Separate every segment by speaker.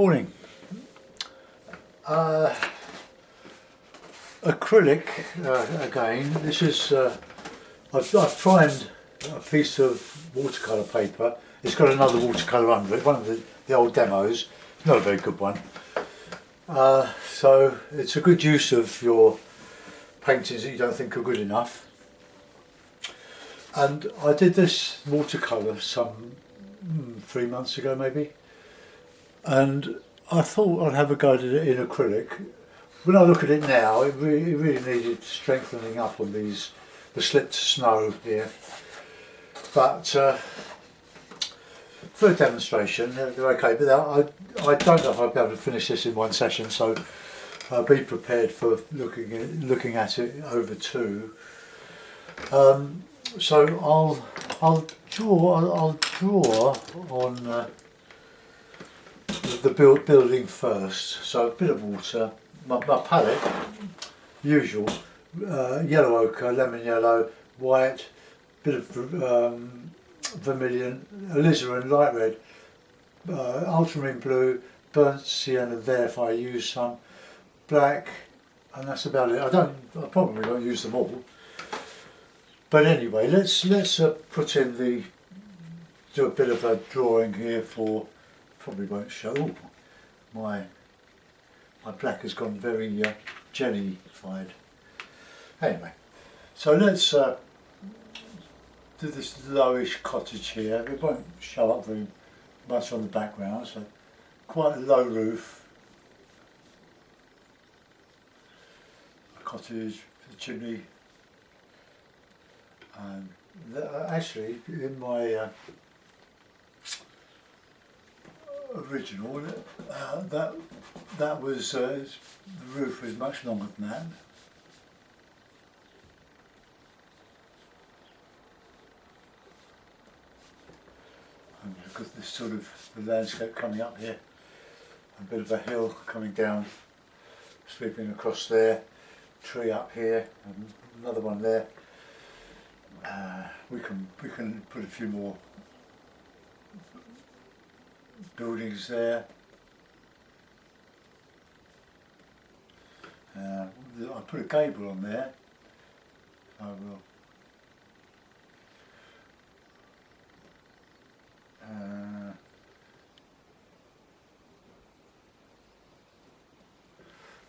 Speaker 1: Morning. Acrylic again. This is I've primed a piece of watercolour paper. It's got another watercolour under it. One of the old demos. Not a very good one. So it's a good use of your paintings that you don't think are good enough. And I did this watercolour some 3 months ago maybe. And I thought I'd have a go at it in acrylic. When I look at it now, it really needed strengthening up on the slipped snow here. But for a demonstration, they're okay. But I don't know if I'll be able to finish this in one session, so be prepared for looking at it over two. So I'll draw on. The building first. So a bit of water, my palette, usual, yellow ochre, lemon yellow, white, bit of vermilion, alizarin, light red, ultramarine blue, burnt sienna there if I use some, black, and that's about it. I probably won't use them all. But anyway, let's put in do a bit of a drawing here for. Probably won't show. Ooh, my black has gone very jellified. Anyway, so let's do this lowish cottage here. It won't show up very much on the background. So quite a low roof, a cottage, a chimney, and actually in my original, that was the roof was much longer than that. And look at this sort of the landscape coming up here, a bit of a hill coming down, sweeping across there, tree up here, and another one there. We can put a few more buildings there. I'll put a gable on there. I will.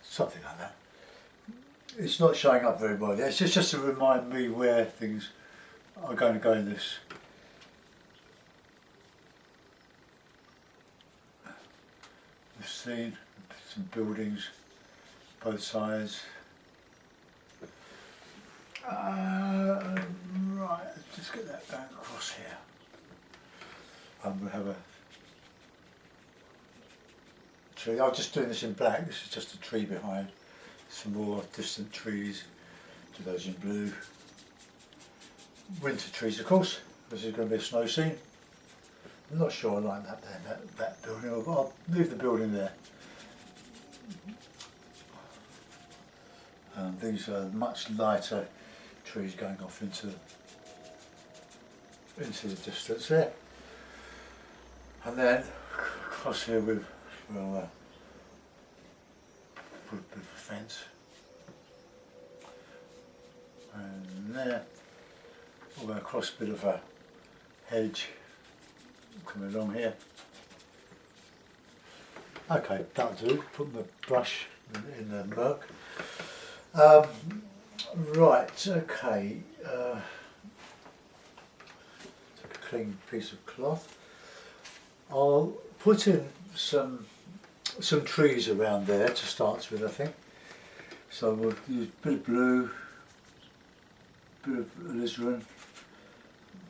Speaker 1: Something like that. It's not showing up very well. It's just to remind me where things are going to go in this. Scene, some buildings, both sides. Right, let's just get that back across here. We'll have a tree. I'm just doing this in black. This is just a tree behind. Some more distant trees. To those in blue. Winter trees, of course. This is going to be a snow scene. I'm not sure I like that there, that building. I'll leave the building there. And these are much lighter trees going off into the distance there. And then across here we'll put a bit of a fence. And there we'll go across a bit of a hedge. Coming along here. Okay, that'll do. Put the brush in the murk. Right, okay. Take a clean piece of cloth. I'll put in some trees around there to start with, I think. So we'll use a bit of blue, a bit of alizarin,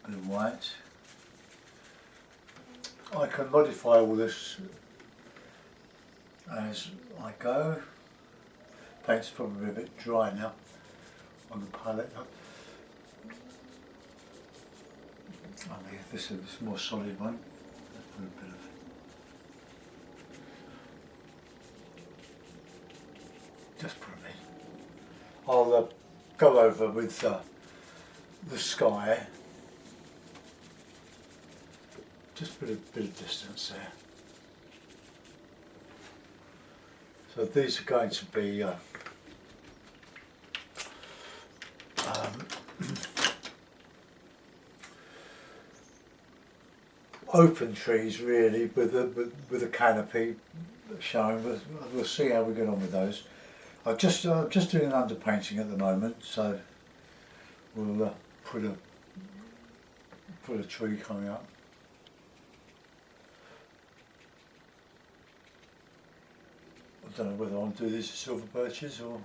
Speaker 1: a bit of white. I can modify all this as I go. Paint's probably a bit dry now on the palette. I mean, this is a more solid one. Let's put a bit of just put it in. I'll go over with the sky. Just put a bit of distance there. So these are going to be open trees really, with a canopy showing. We'll see how we get on with those. I'm just doing an underpainting at the moment, so we'll put a tree coming up. I don't know whether I want to do these as silver birches or,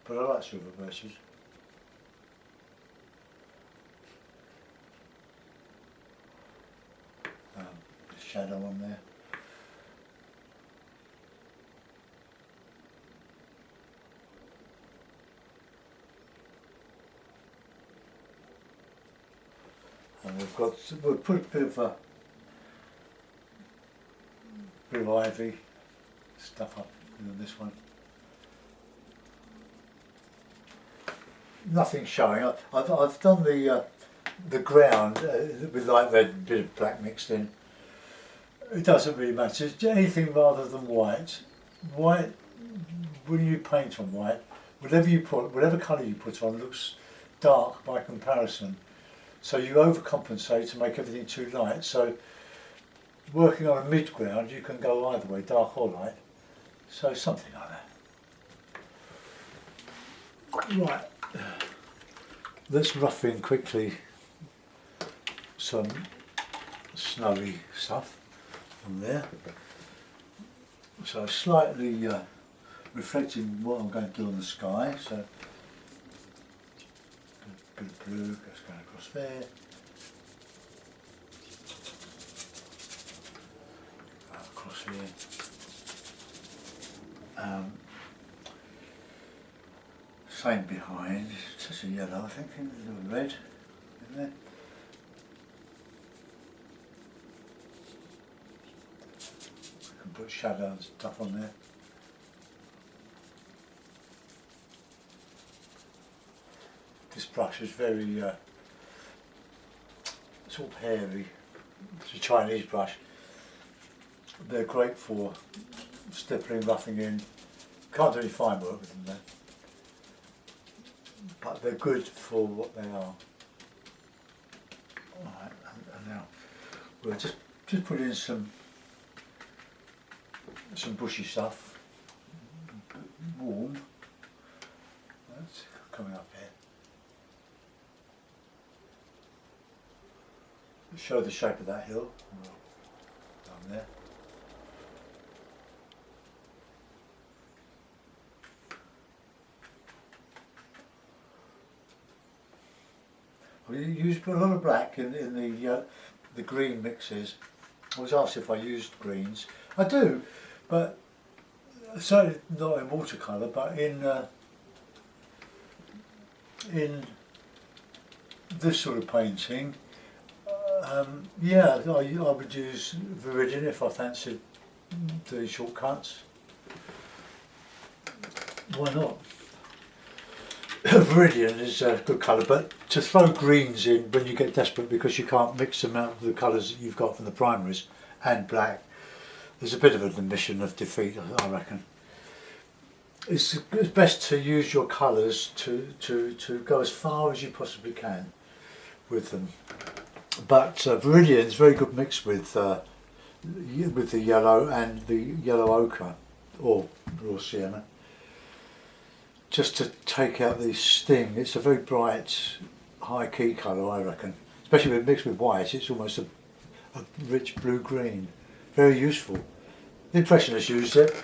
Speaker 1: but I like silver birches. Shadow on there. And we'll put a bit of ivy stuff up in this one. Nothing showing. I've done the ground with like red, bit of black mixed in. It doesn't really matter. It's anything rather than white. White, when you paint on white, whatever colour you put on looks dark by comparison. So you overcompensate to make everything too light. So working on a mid ground, you can go either way, dark or light. So something like that. Right. Let's rough in quickly some snowy stuff from there. So slightly reflecting what I'm going to do on the sky. So a bit of blue that's going across there. Across here. Same behind, touch of yellow I think, and a little red in there. We can put shadow and stuff on there. This brush is very sort of hairy. It's a Chinese brush. They're great for stippling, roughing in. Can't do any fine work with them though. But they're good for what they are. Alright, and now we'll just put in some bushy stuff. Warm. That's coming up here. Show the shape of that hill. Down there. I used a lot of black in the green mixes. I was asked if I used greens. I do, but certainly not in watercolour, but in this sort of painting. Yeah, I would use Viridian if I fancied doing shortcuts. Why not? Viridian is a good colour, but to throw greens in when you get desperate because you can't mix them out with the colours that you've got from the primaries and black, there's a bit of an admission of defeat, I reckon. It's best to use your colours to go as far as you possibly can with them. But Viridian is very good mixed with the yellow and the yellow ochre or raw sienna. Just to take out the sting. It's a very bright, high key colour, I reckon. Especially when mixed with white, it's almost a rich blue-green. Very useful. The Impressionists used it.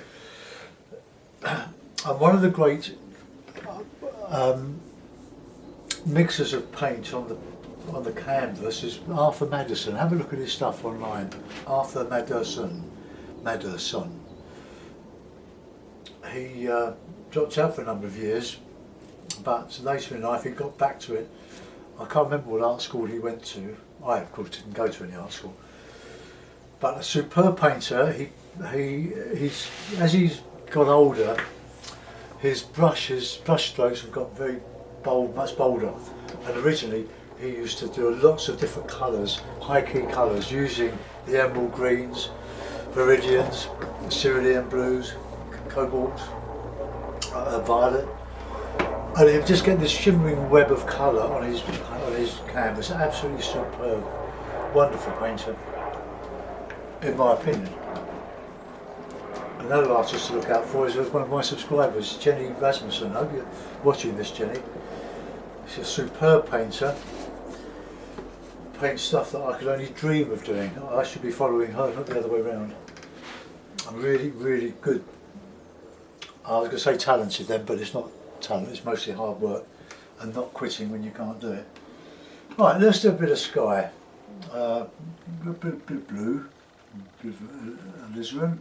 Speaker 1: And one of the great mixers of paint on the canvas is Arthur Maddison. Have a look at his stuff online. Arthur Maddison. He dropped out for a number of years, but later in life he got back to it. I can't remember what art school he went to. I of course didn't go to any art school. But a superb painter. He's as he's got older, his brush strokes have got very bold, much bolder. And originally he used to do lots of different colours, high key colours, using the emerald greens, viridians, cerulean blues, cobalts, violet, and you just get this shimmering web of colour on his canvas. Absolutely superb, wonderful painter, in my opinion. Another artist to look out for is one of my subscribers, Jenny Rasmussen. I hope you're watching this, Jenny. She's a superb painter. Paints stuff that I could only dream of doing. I should be following her, not the other way around. I'm really, really good. I was going to say talented then, but it's not talent, it's mostly hard work and not quitting when you can't do it. Right, let's do a bit of sky. A bit blue, a bit of alizarin.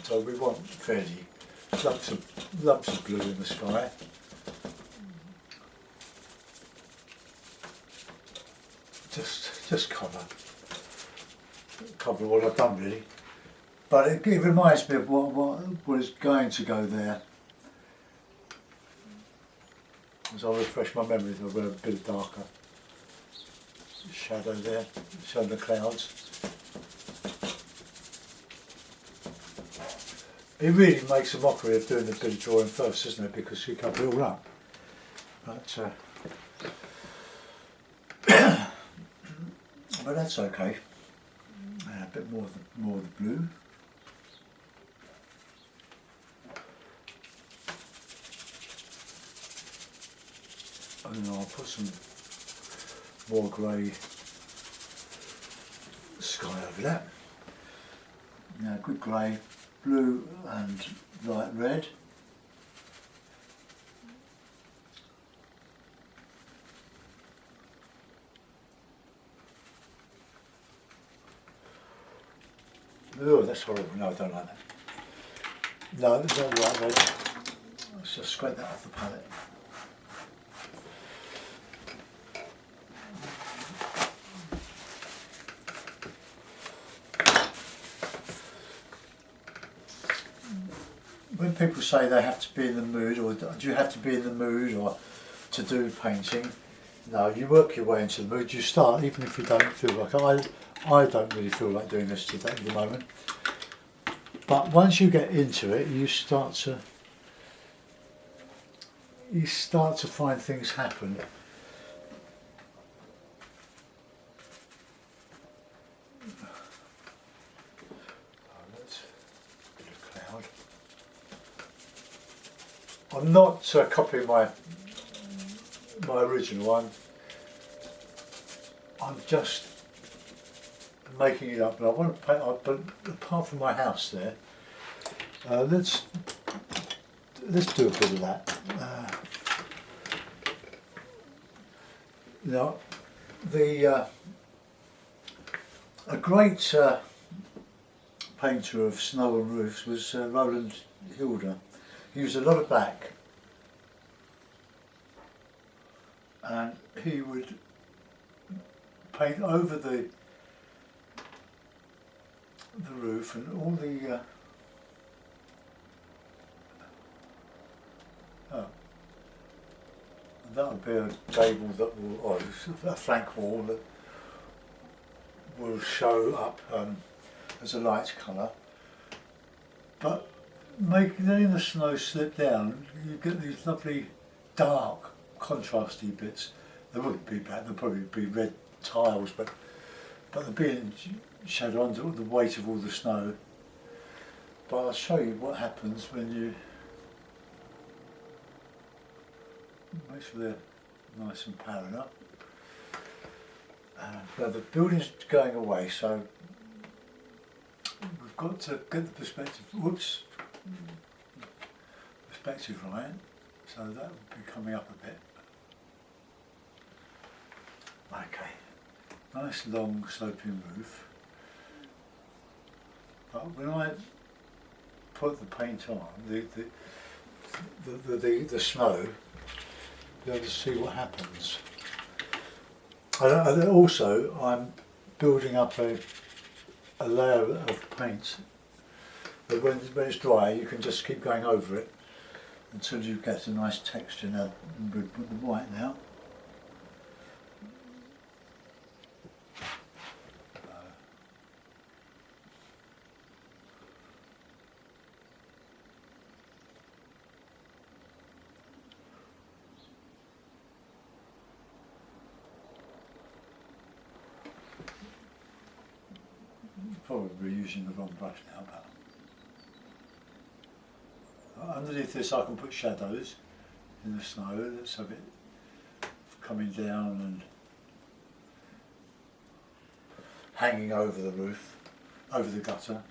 Speaker 1: So we want fairly lumps of blue in the sky. Just cover what I've done really. But it reminds me of what is going to go there. As I refresh my memory, I'll go a bit darker shadow there, showing the clouds. It really makes a mockery of doing a bit of drawing first, doesn't it? Because you cover it all up. But but that's okay. A bit more of the blue. And then I'll put some more grey sky over that. Now good grey, blue and light red. Oh, that's horrible. No, I don't like that. No, it's not light red. Let's just scrape that off the palette. When people say they have to be in the mood, or do you have to be in the mood or to do painting? No, you work your way into the mood. You start, even if you don't feel like I don't really feel like doing this today at the moment. But once you get into it, you start to find things happen. I'm not copying my original one. I'm just making it up, and I want to paint. But apart from my house there, let's do a bit of that. Now, a great painter of snow and roofs was Roland Hilder. He used a lot of black, and he would paint over the roof and all the and that would be a gable that will, or a flank wall that will show up as a light colour, but letting the snow slip down, you get these lovely dark contrasty bits. They wouldn't be black, they'd probably be red tiles, but they'd be in shadow under the weight of all the snow. But I'll show you what happens when you make sure they're nice and parallel. Now the building's going away, so we've got to get the perspective. Whoops. Perspective right, so that will be coming up a bit. Okay, nice long sloping roof. But when I put the paint on, the snow, you'll be able to see what happens. And also, I'm building up a layer of paint. But when it's dry, you can just keep going over it until you get a nice texture. Now, we'll put the white now. probably using the wrong brush now, but underneath this I can put shadows in the snow that's a bit coming down and hanging over the roof, over the gutter.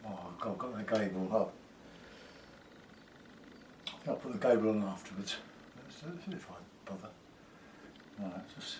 Speaker 1: Oh God, I've got the gable up. I think I'll put the gable on afterwards, if I bother. Right, just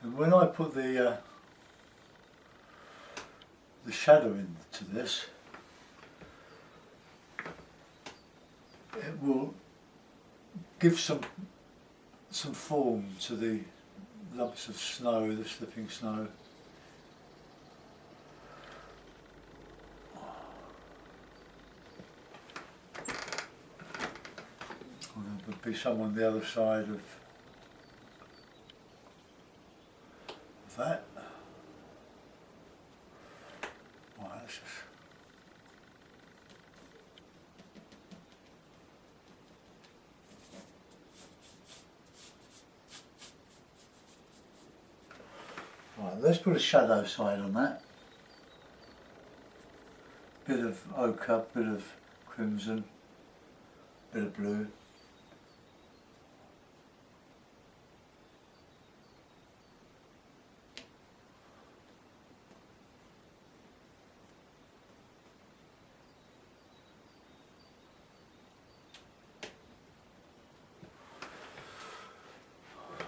Speaker 1: and when I put the shadow into this, it will give some form to the lumps of snow, the slipping snow. And there would be some on the other side of that. Right, let's just right, let's put a shadow side on that. Bit of ochre, bit of crimson, bit of blue.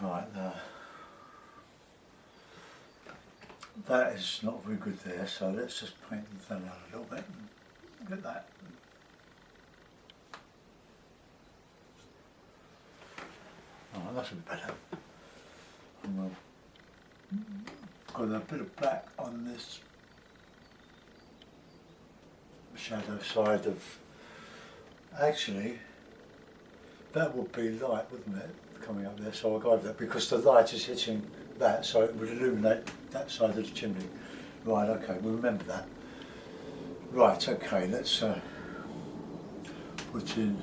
Speaker 1: Right, that is not very good there, so let's just paint that out a little bit and get that. Oh, that's a bit better. And we'll got a bit of black on this shadow side of, actually that would be light, wouldn't it, coming up there, so I'll go over that because the light is hitting that, so it would illuminate that side of the chimney. Right, okay, we'll remember that. Right, okay, let's put in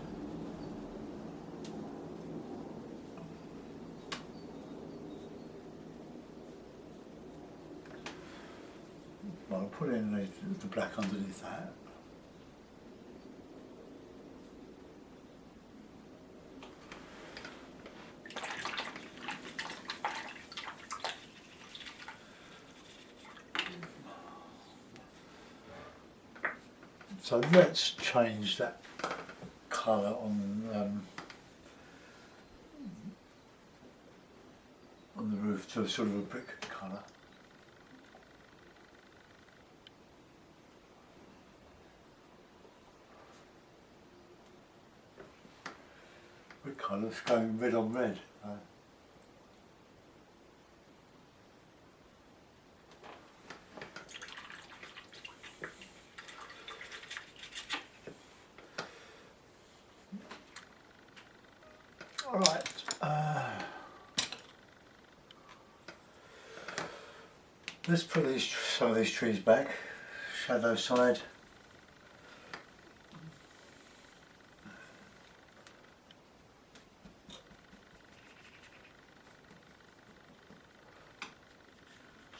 Speaker 1: I'll put in the black underneath that. So let's change that colour on the roof to sort of a brick colour. Brick colour's going red on red. Alright, let's put some of these trees back, shadow side.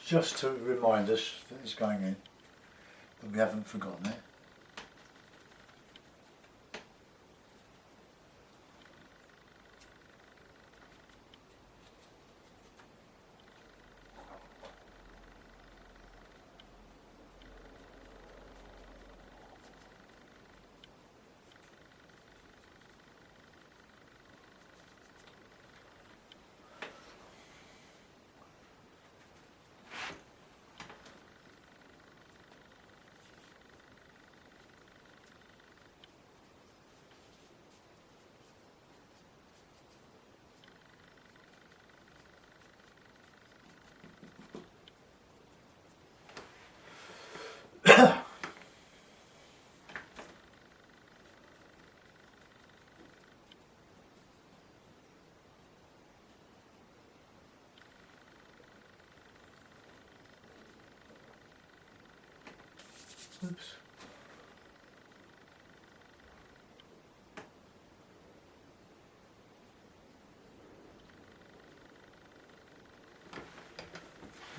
Speaker 1: Just to remind us that it's going in, that we haven't forgotten it. Oops.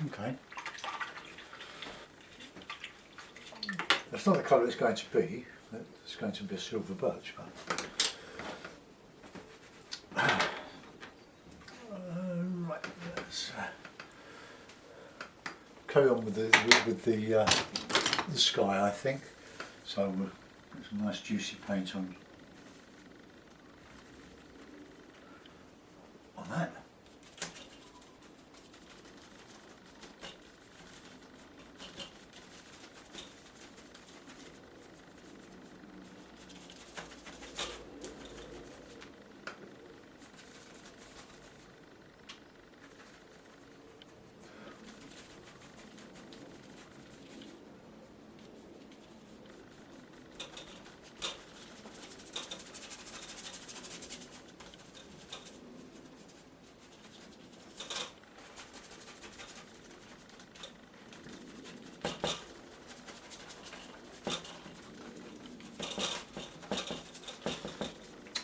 Speaker 1: Okay. That's not the colour it's going to be. It's going to be a silver birch, but right. Let's carry on with the sky, I think. So we'll put some nice juicy paint on that.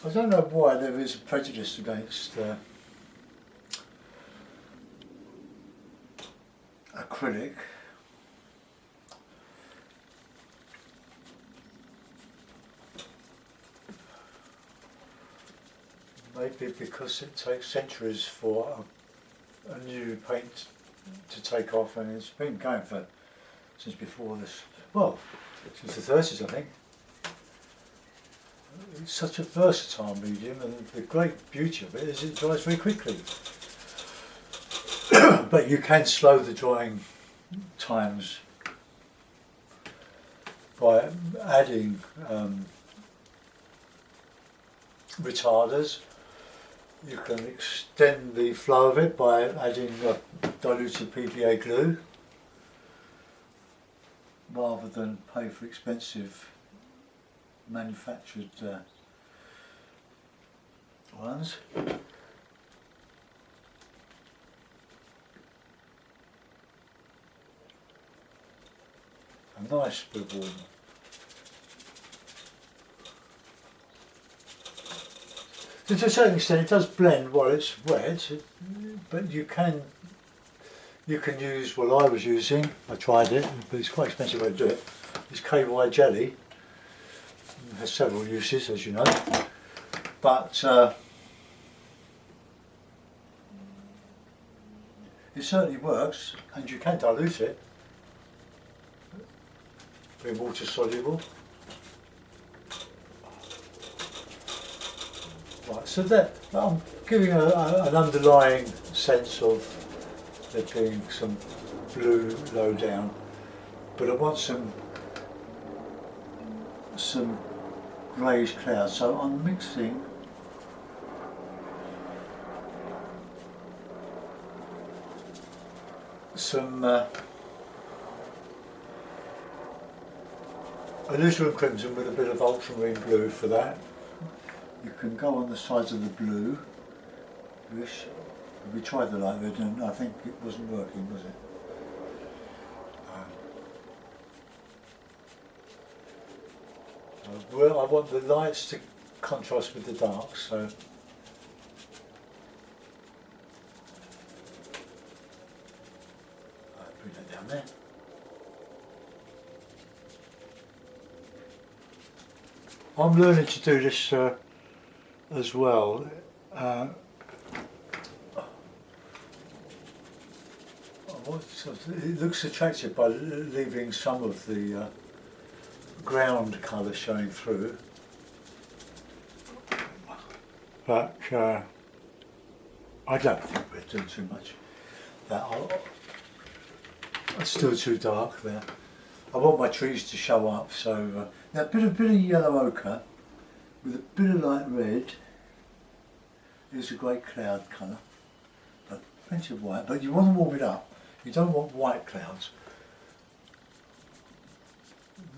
Speaker 1: I don't know why there is a prejudice against acrylic. Maybe because it takes centuries for a new paint to take off, and it's been going for since before this. Well, since the 30s, I think. It's such a versatile medium, and the great beauty of it is it dries very quickly. But you can slow the drying times by adding retarders. You can extend the flow of it by adding diluted PVA glue, rather than pay for expensive manufactured ones. A nice bit of warmer. To a certain extent it does blend while it's wet, but you can use what I was using. I tried it, but it's quite expensive way to do it. It's KY jelly. It has several uses, as you know, but it certainly works, and you can dilute it, being water soluble. Right, so that I'm giving an underlying sense of there being some blue low down, but I want some greyish clouds, so I'm mixing some alizarin crimson with a bit of ultramarine blue for that. You can go on the sides of the blue. We tried the light red and I think it wasn't working, was it? Well, I want the lights to contrast with the darks, so I'll bring that down there. I'm learning to do this as well. It looks attractive by leaving some of the ground colour showing through, but I don't think we're doing too much. It's still too dark there. I want my trees to show up, so now a bit of yellow ochre with a bit of light red is a great cloud colour, but plenty of white. But you want to warm it up. You don't want white clouds.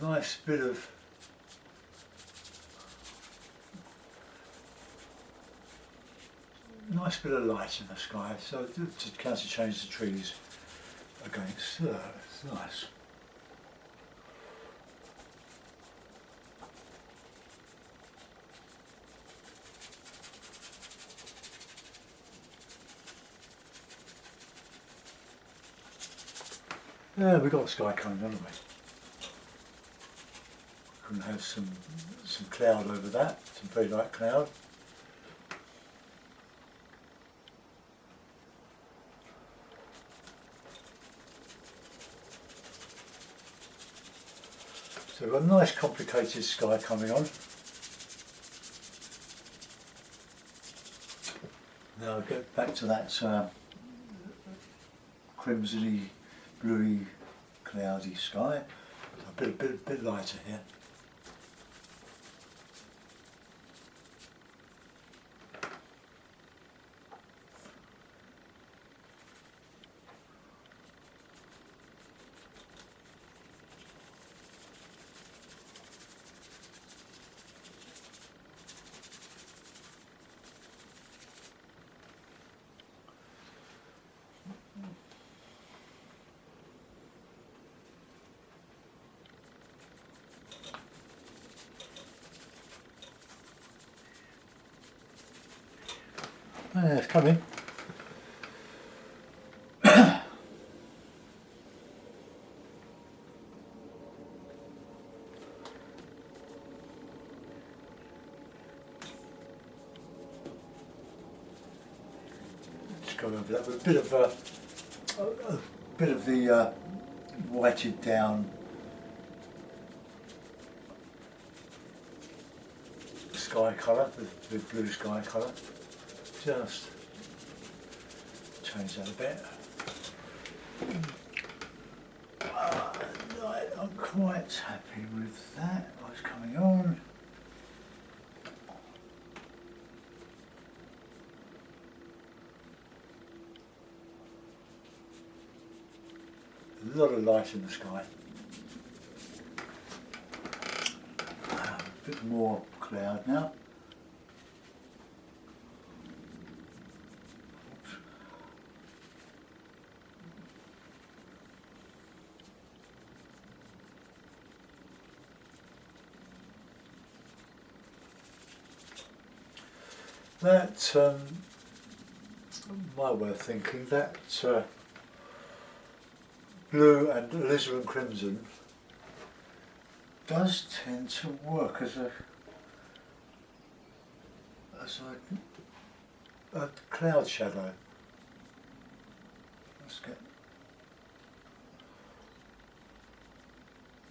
Speaker 1: Nice bit of light in the sky, so to counter-change the trees against. It's nice. Yeah, we've got sky coming, haven't we? We can have some cloud over that, some very light cloud. So we've got a nice complicated sky coming on. Now I'll get back to that crimsony, bluey, cloudy sky. A bit lighter here. Yeah, it's coming. Just go over that with a bit of the whited down sky colour, the blue sky colour. Just change that a bit. Right, I'm quite happy with that. What's coming on? A lot of light in the sky. A bit more cloud now. That, my way of thinking, that blue and alizarin crimson does tend to work as a cloud shadow. Let's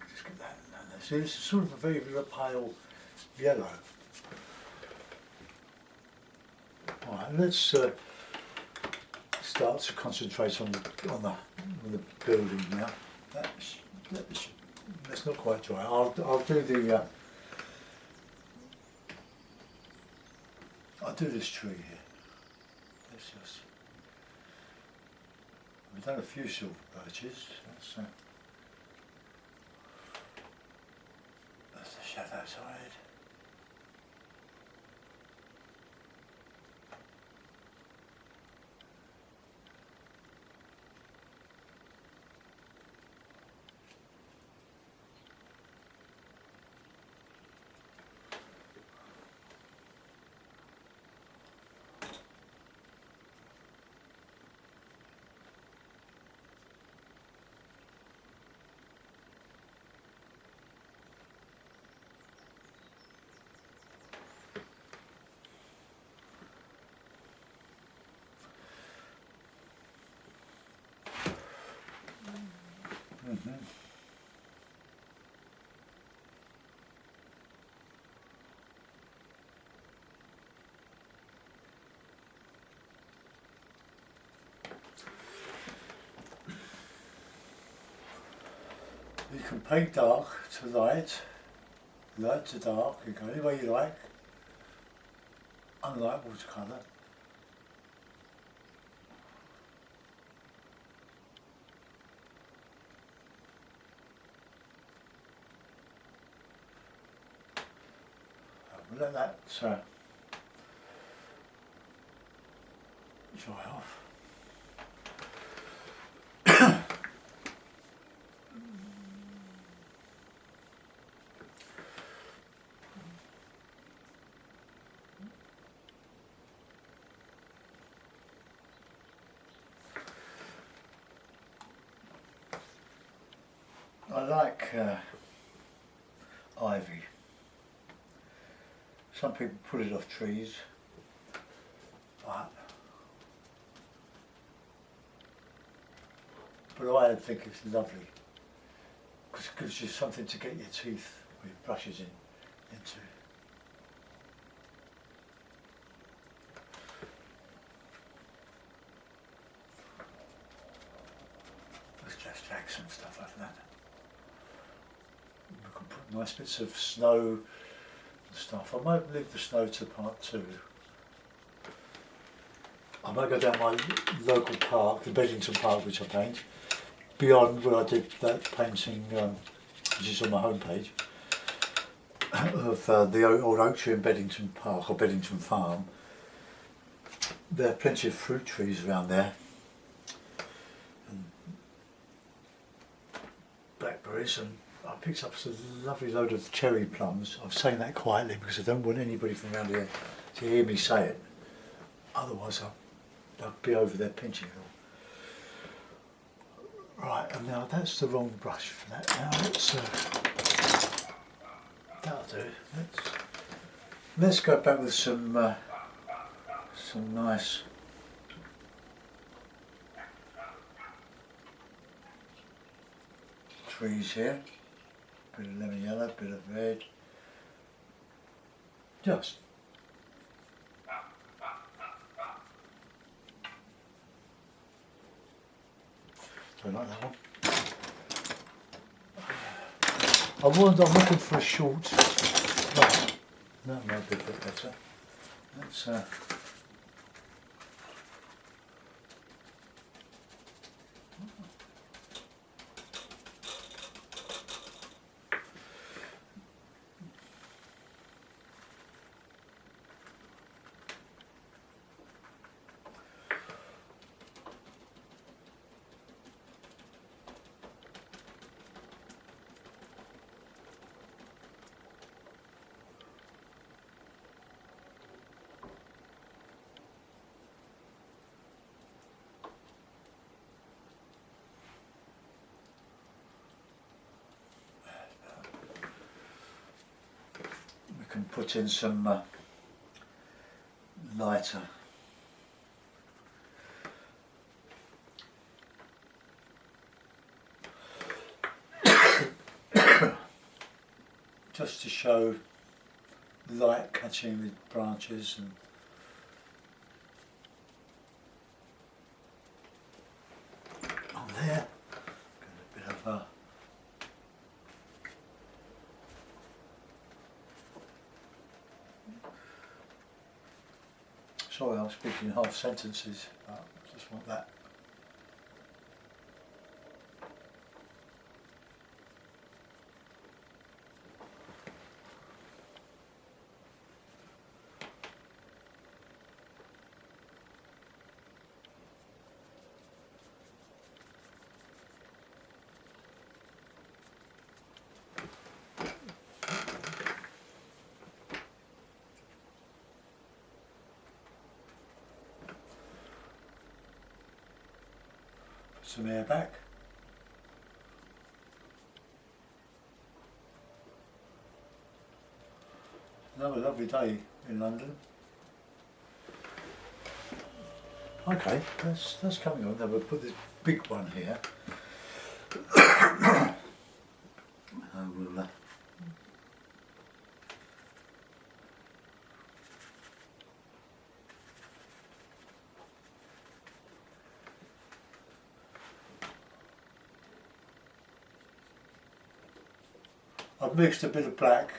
Speaker 1: just get that down there. See, this is sort of a very, very pale yellow. Right, let's start to concentrate on the building now. That's not quite dry. I'll do this tree here. Let's just. We've done a few silver birches. That's the shadow side. You can paint dark to light, light to dark, you can go any way you like, unlike watercolour. We'll let that dry off. I like ivy. Some people put it off trees, but I think it's lovely because it gives you something to get your teeth or your brushes into. Let's just drag some stuff over that. We can put nice bits of snow and stuff. I might leave the snow to part 2. I might go down my local park, the Beddington Park, which I paint, beyond where I did that painting, which is on my homepage, of the old oak tree in Beddington Park, or Beddington Farm. There are plenty of fruit trees around there, and blackberries, and I picked up a lovely load of cherry plums. I'm saying that quietly because I don't want anybody from around here to hear me say it, otherwise I'll be over there pinching it all. Right, and now that's the wrong brush for that. Now that'll do. Let's go back with some nice trees here. Bit of lemon yellow, bit of red. Just. Don't like that one. I'm looking for a short. Right, that might be a bit better. Let's can put in some lighter just to show light catching the branches and on there. Got a bit of sorry, I'm speaking half sentences, but I just want that. Some air back. Another lovely day in London. Okay, that's coming on. Then we'll put this big one here. We'll I've mixed a bit of black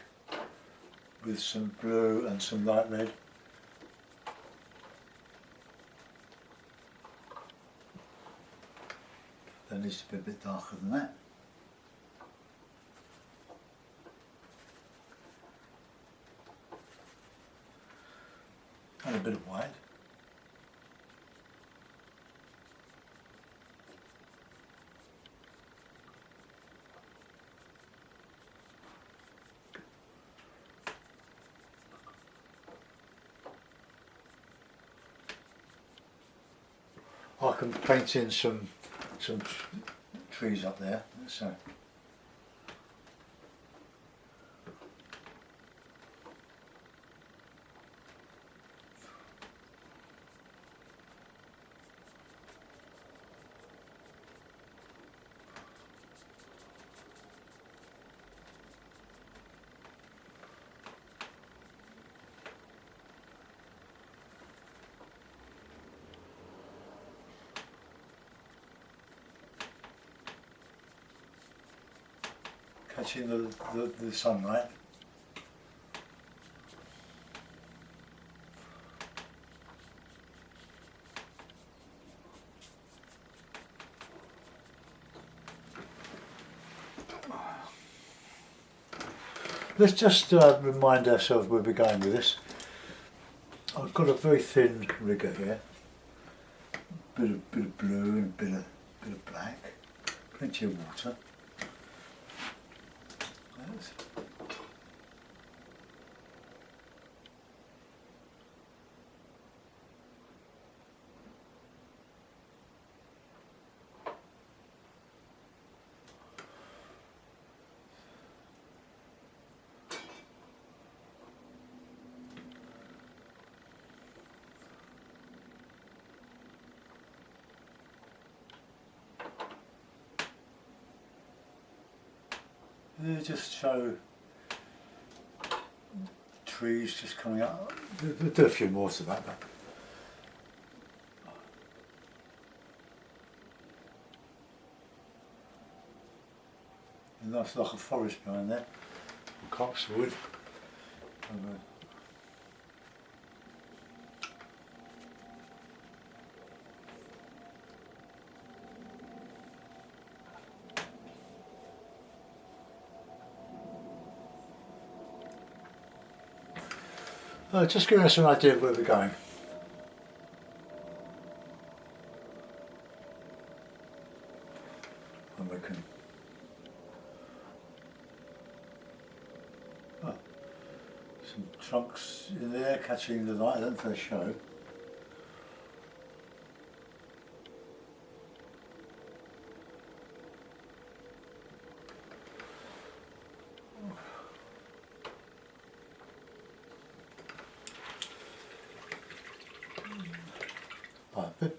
Speaker 1: with some blue and some light red. That needs to be a bit darker than that. And a bit of white. I can paint in some trees up there. So catching the sunlight. Let's just remind ourselves where we're going with this. I've got a very thin rigger here, bit of blue and bit of black, plenty of water. They just show trees just coming up. There'll do a few more to that. Nice like a forest behind there, copsewood. Just giving us an idea of where we're going. And we can some trunks in there catching the light. I don't think they show.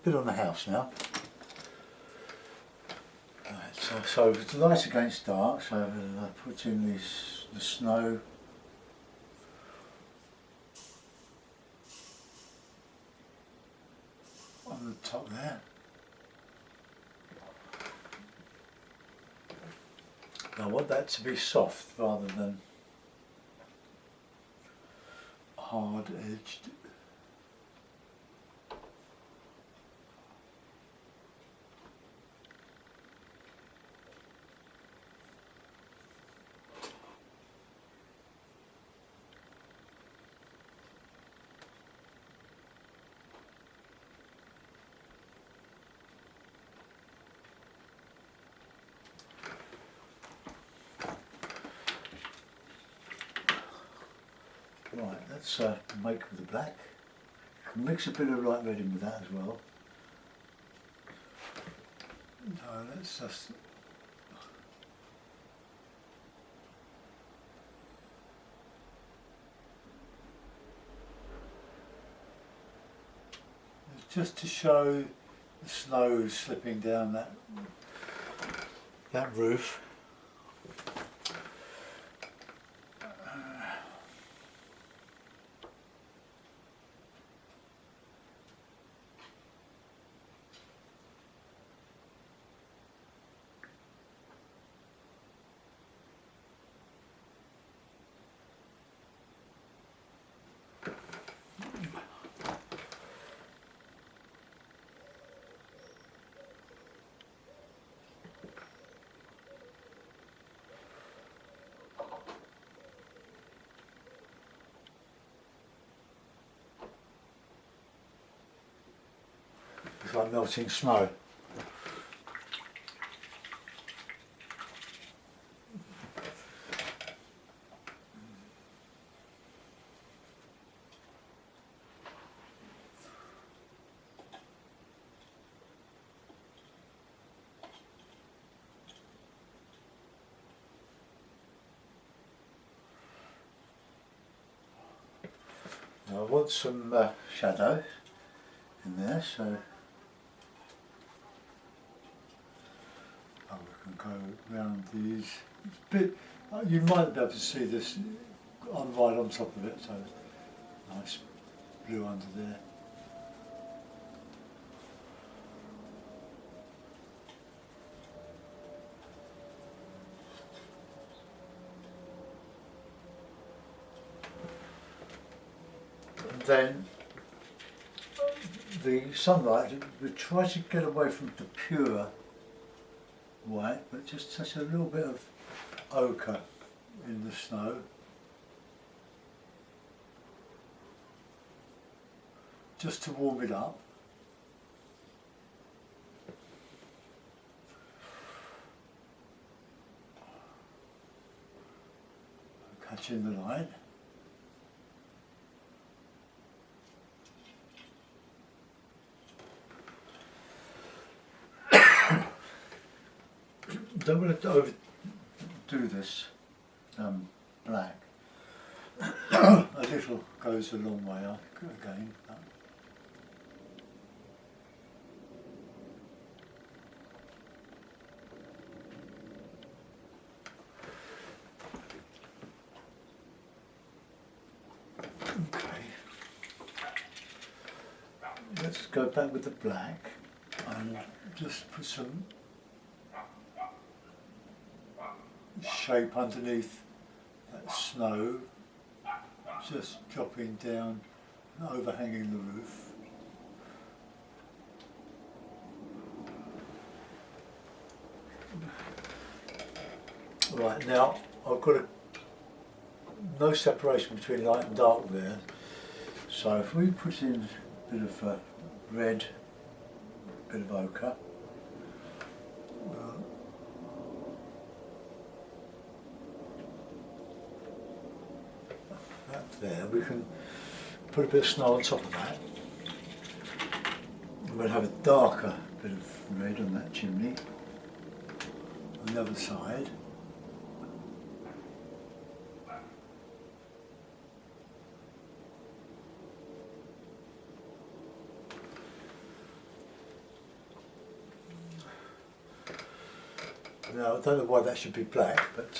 Speaker 1: Bit on the house now. Right, so it's light against dark, so I put in the snow. On the top there. Now I want that to be soft rather than hard edged. Right, let's make with the black. Can mix a bit of light red in with that as well. So let's just just to show the snow slipping down that roof. It's like melting snow. Now I want some shadow in there, so we can go around these. It's a bit, you might be able to see this. I'm right on top of it, so nice blue under there. then the sunlight, we try to get away from the pure white, but just touch a little bit of ochre in the snow. Just to warm it up. Catching the light. Don't want to overdo this black. A little goes a long way again. Okay. Let's go back with the black and just put some shape underneath that snow, just dropping down and overhanging the roof. Right, now I've got no separation between light and dark there, so if we put in a bit of red, a bit of ochre, there, we can put a bit of snow on top of that. And we'll have a darker bit of red on that chimney on the other side. Now I don't know why that should be black, but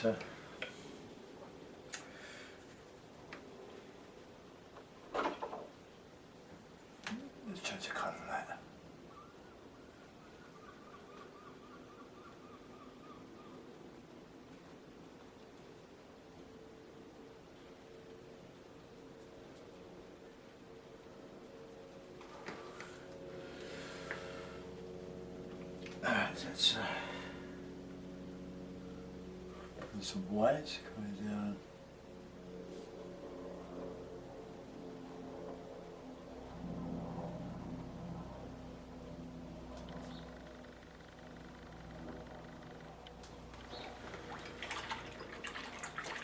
Speaker 1: change the colour of that. Let's put some white coming down.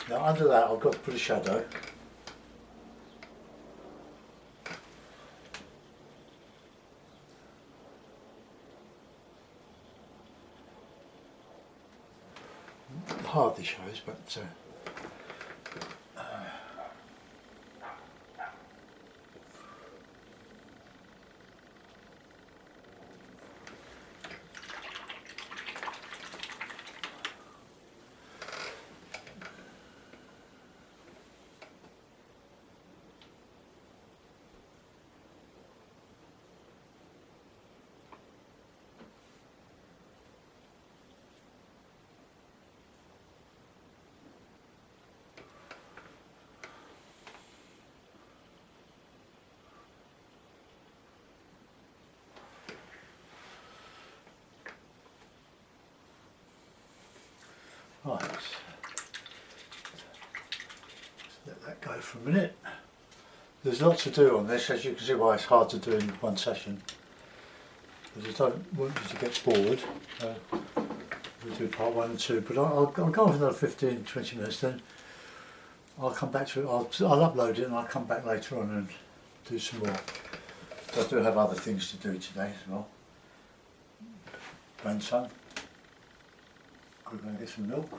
Speaker 1: Now under that I've got to put a shadow. Hardly shows, but right, let's let that go for a minute. There's lots to do on this, as you can see why it's hard to do in one session. I just don't want you to get bored. We'll do part 1 and 2, but I'll go on for another 15-20 minutes, then I'll come back to it. I'll upload it and I'll come back later on and do some more. I do have other things to do today as well. Grandson. Go and get some milk.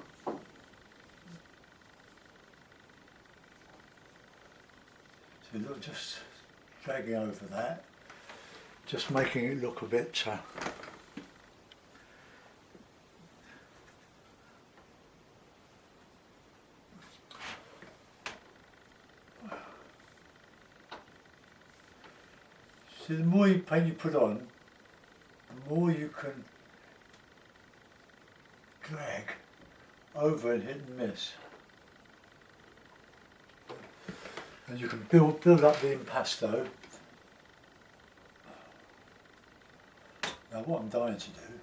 Speaker 1: So look, just dragging over that, just making it look a bit see, the more paint you put on, the more you can drag over and hit and miss. And you can build up the impasto. Now what I'm dying to do,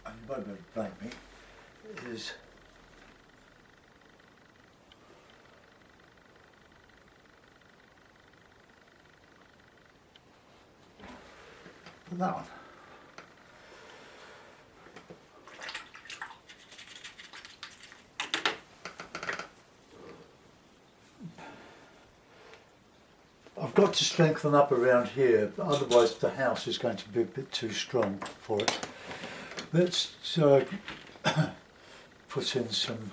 Speaker 1: and you won't be able to blame me, is put that one. I've got to strengthen up around here, otherwise the house is going to be a bit too strong for it. Let's put in some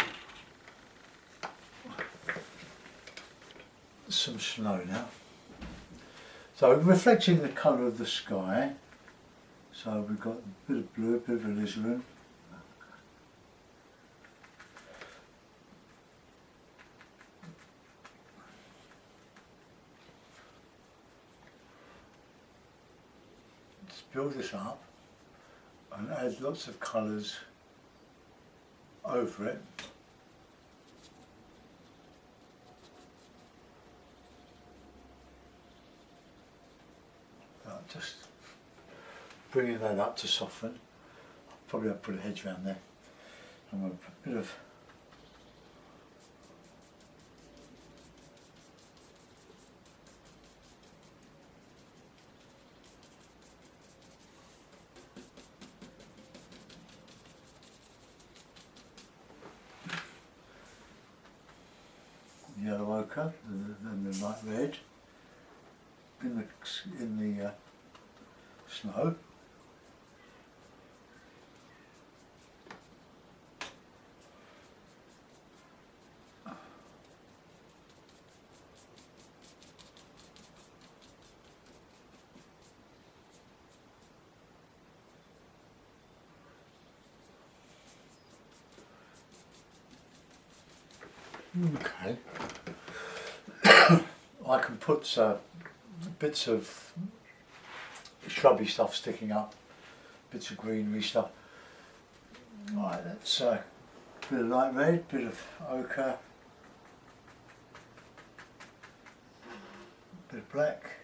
Speaker 1: snow now. So reflecting the colour of the sky, so we've got a bit of blue, a bit of alizarin. Build this up and add lots of colours over it. Just bringing that up to soften. Probably I'll put a hedge around there. I'm going to put a bit of yellow ochre and the light red in the snow. Okay. I can put bits of shrubby stuff sticking up, bits of greenery stuff. Right, that's a bit of light red, bit of ochre, bit of black.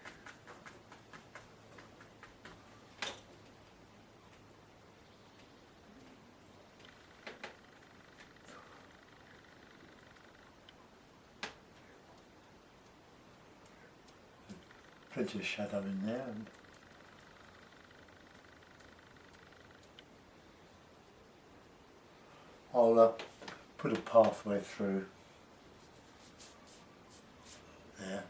Speaker 1: Plenty of shadow in there, and I'll put a pathway through there.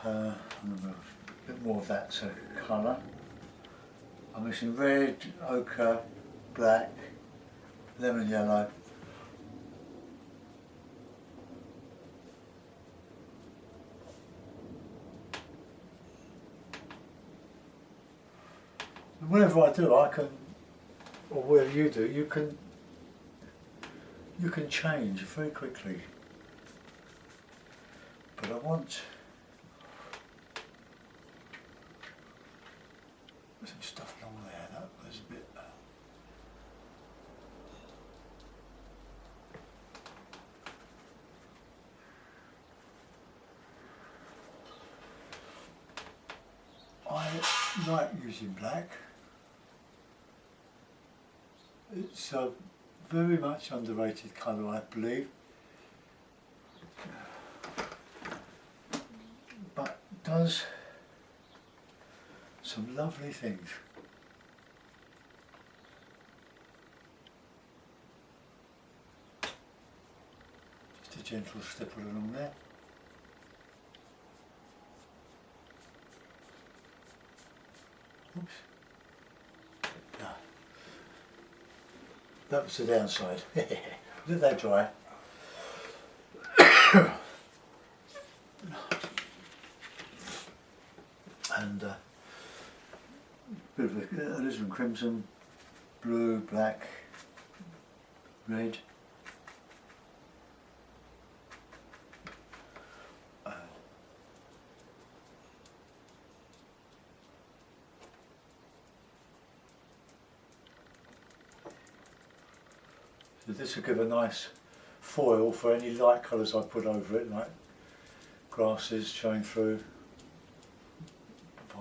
Speaker 1: I'm going to a bit more of that colour. I'm mixing red, ochre, black, lemon yellow. Whenever I do, I can, or wherever you do, you can change very quickly. But I want some stuff along there. That was a bit. I like using black. It's a very much underrated colour, I believe, but does some lovely things. Just a gentle stipple along there. Oops. No. That was the downside. Let that dry. And a bit of alizarin crimson, blue, black, red. This will give a nice foil for any light colours I put over it, like grasses showing through,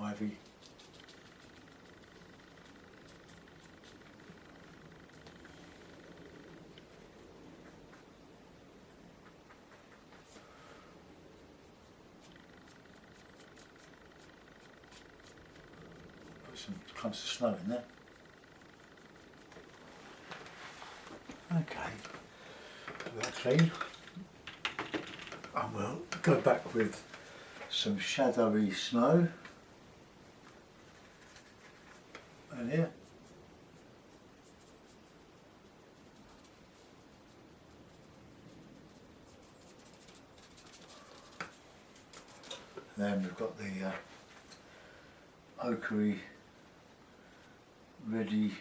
Speaker 1: ivy. Put some clumps of snow in there. Okay, put that clean. And we'll go back with some shadowy snow. And here. Then we've got the ochre ready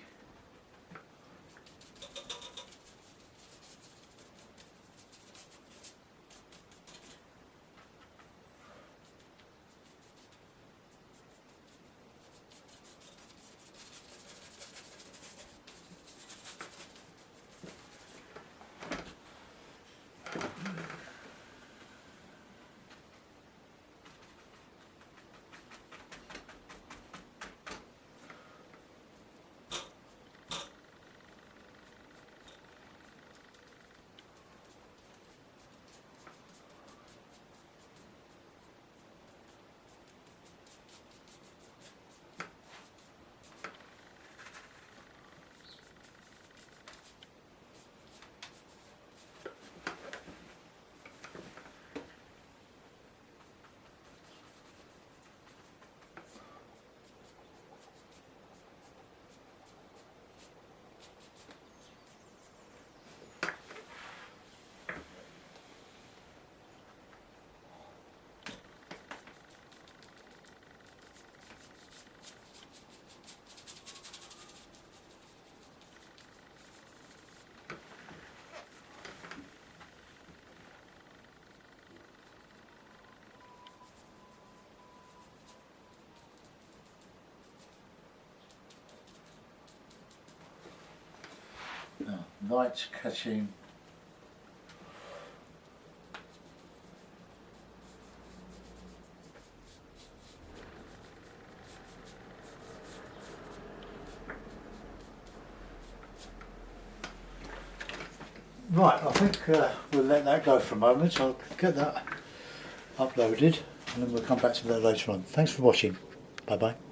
Speaker 1: light catching right. I think we'll let that go for a moment. I'll get that uploaded and then we'll come back to that later on. Thanks for watching. Bye bye.